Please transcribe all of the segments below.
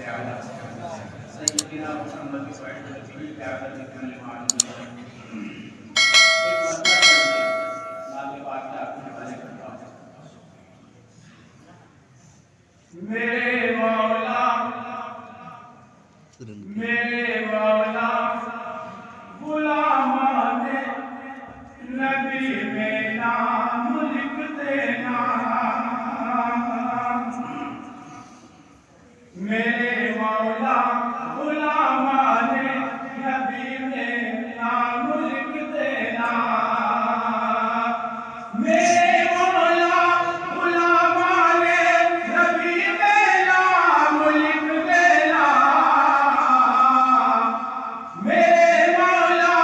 سیدنا محمد کی قیادت میں میرے مولا غلامان نبی میں نام لکھ دینا، میرے مولا غلامان نبی میں نام لکھ دینا، میرے مولا غلامان نبی میں نام لکھ دینا، میرے مولا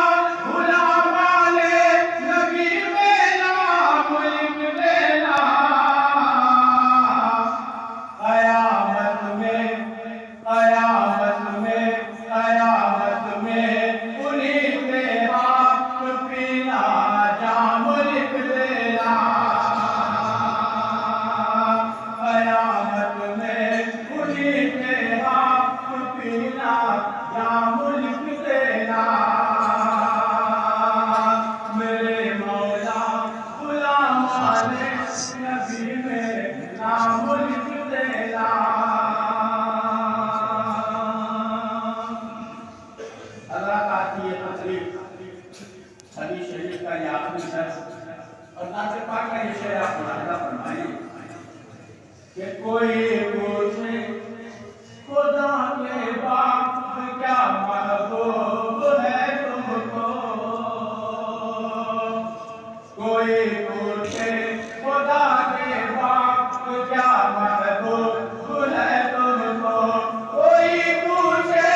غلامان نبی میں نام لکھ دینا، قیامت میں انہیں کے ہاتھ پینا جام لکھ دینا، قیامت میں انہیں کے ہاتھ پینا جام لکھ دینا، میرے مولا غلامان نبی میں نام لکھ دینا۔ اللہ کا یہ تقریب حدیث شریف کا یہ آخری درس اور ناصر پاک کا یہ شعر آپ ملاحظہ فرمائیے کہ کوئی پوچھے خدا کے باپ کیا محبوب ہے تم کو، کوئی پوچھے خدا کے باپ کیا محبوب ہے تم کو، کوئی پوچھے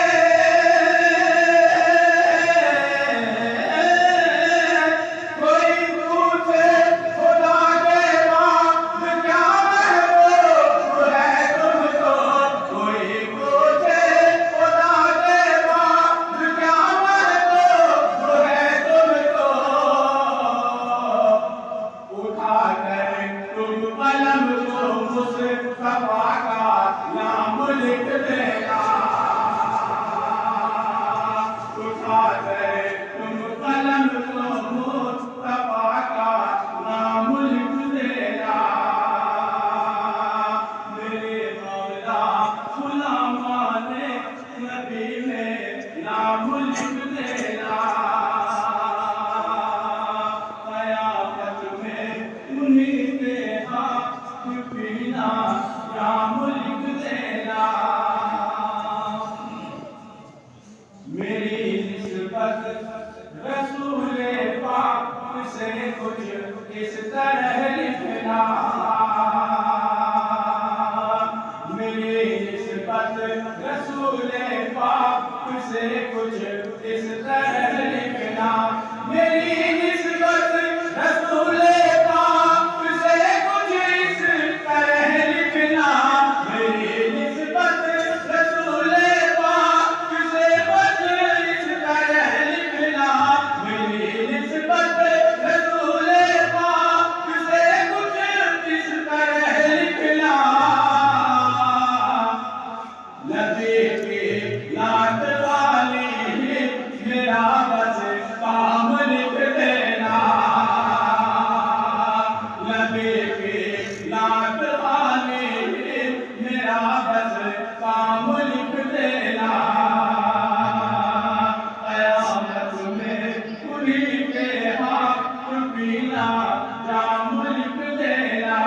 رسول پاک سے کچھ اس طرح لکھنا، میری نسبت رسول پاک سے کچھ اس طرح لکھنا، میری نسبت رسول پاک سے کچھ اس طرح لکھنا، میری نسبت رسول پاک سے کچھ اس طرح لکھنا، میری نسبت رسول پاک سے کچھ اس طرح لکھنا، نبی کی یاد والی میرا بس کام لکھ دینا، نبی کی یاد والی میرا بس کام لکھ دینا، قیامت میں انہیں کے ہاتھ پینا جام لکھ دینا،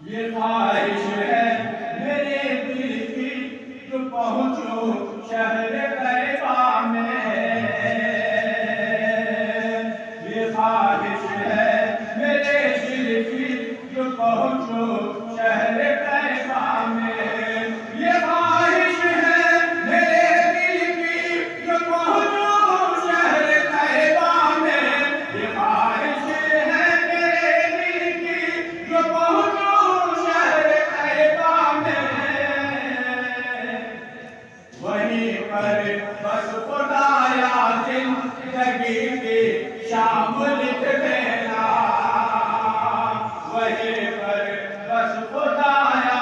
یہ خواہش ہے میرے دل کی تو پہنچو شہر طیبہ میں، یہ خواہش ہے میرے دل کی تو پہنچو شہر طیبہ میں، یہ خواہش ہے میرے دل کی تو پہنچو شہر طیبہ میں، یہ خواہش ہے میرے دل کی تو پہنچو شہر طیبہ میں، وہیں پر بس خدایا زندگی کی شام لکھ دینا، وہیں پر بس خدایا